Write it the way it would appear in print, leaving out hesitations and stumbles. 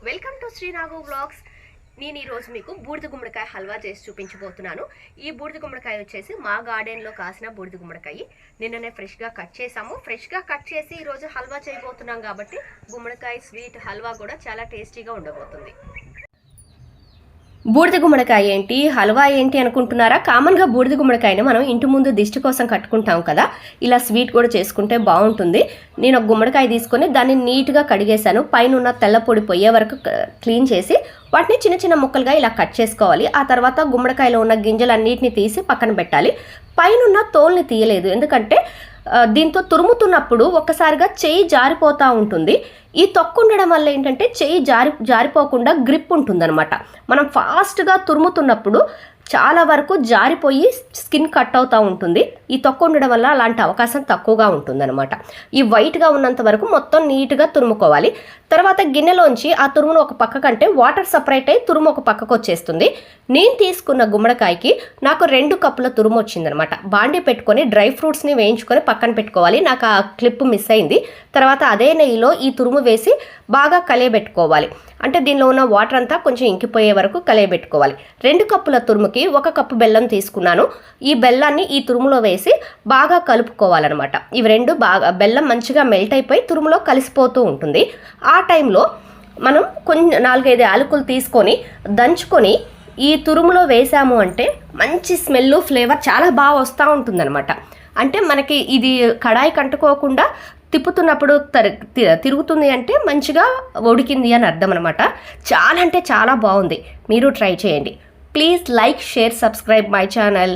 Welcome to శ్రీనాగు vlogs. నేను ఈరోజు మీకు బూడిద గుమ్మడికాయ హల్వా చేసి చూపించబోతున్నాను. ఈ బూడిద గుమ్మడికాయ వచ్చేసి మా గార్డెన్లో కాసిన బూడిద గుమ్మడికాయ. నిన్ననే ఫ్రెష్గా కట్ చేసాము. ఫ్రెష్గా కట్ చేసి ఈరోజు హల్వా చేయబోతున్నాం కాబట్టి గుమ్మడికాయ స్వీట్ హల్వా కూడా చాలా టేస్టీగా ఉండబోతుంది. బూడిద గుమ్మడికాయ ఏంటి, హల్వా ఏంటి అనుకుంటున్నారా? కామన్గా బూడిద గుమ్మడికాయని మనం ఇంటి ముందు దిష్టి కోసం కట్టుకుంటాం కదా, ఇలా స్వీట్ కూడా చేసుకుంటే బాగుంటుంది. నేను ఒక గుమ్మడికాయ తీసుకొని దాన్ని నీట్గా కడిగేశాను. పైన ఉన్న తెల్ల పొడి పోయే వరకు క్లీన్ చేసి వాటిని చిన్న చిన్న ముక్కలుగా ఇలా కట్ చేసుకోవాలి. ఆ తర్వాత గుమ్మడికాయలో ఉన్న గింజలన్నిటిని తీసి పక్కన పెట్టాలి. పైన ఉన్న తోల్ని తీయలేదు, ఎందుకంటే దీంతో తురుముతున్నప్పుడు ఒక్కసారిగా చెయ్యి జారిపోతూ ఉంటుంది. ఈ తొక్కు ఉండడం వల్ల ఏంటంటే చెయ్యి జారిపోకుండా గ్రిప్ ఉంటుందన్నమాట. మనం ఫాస్ట్గా తురుముతున్నప్పుడు చాలా వరకు జారిపోయి స్కిన్ కట్ అవుతూ ఉంటుంది. ఈ తొక్కు ఉండడం వల్ల అలాంటి అవకాశం తక్కువగా ఉంటుందన్నమాట. ఈ వైట్గా ఉన్నంత వరకు మొత్తం నీట్గా తురుముకోవాలి. తర్వాత గిన్నెలోంచి ఆ తురుమును ఒక పక్క కంటే వాటర్ సపరేట్ అయ్యి తురుము ఒక పక్కకు వచ్చేస్తుంది. నేను తీసుకున్న గుమ్మడికాయకి నాకు 2 కప్పుల తురుము వచ్చిందనమాట. బాండీ పెట్టుకొని డ్రై ఫ్రూట్స్ని వేయించుకొని పక్కన పెట్టుకోవాలి. నాకు ఆ క్లిప్ మిస్ అయింది. తర్వాత అదే నెయ్యిలో ఈ తురుము వేసి బాగా కలియబెట్టుకోవాలి. అంటే దీనిలో ఉన్న వాటర్ అంతా కొంచెం ఇంకిపోయే వరకు కలియబెట్టుకోవాలి. 2 కప్పుల తురుముకి 1 కప్పు బెల్లం తీసుకున్నాను. ఈ బెల్లాన్ని ఈ తురుములో వేసి బాగా కలుపుకోవాలన్నమాట. ఇవి రెండు బాగా బెల్లం మంచిగా మెల్ట్ అయిపోయి తురుములో కలిసిపోతూ ఉంటుంది. ఆ టైంలో మనం కొంచెం 4-5 యాలకులు తీసుకొని దంచుకొని ఈ తురుములో వేసాము అంటే మంచి స్మెల్, ఫ్లేవర్ చాలా బాగా వస్తూ ఉంటుందన్నమాట. అంటే మనకి ఇది కడాయి కంటుకోకుండా తిప్పుతున్నప్పుడు తిరుగుతుంది అంటే మంచిగా ఉడికింది అని అర్థం అనమాట. చాలా అంటే చాలా బాగుంది. మీరు ట్రై చేయండి. Please like, share, subscribe my channel.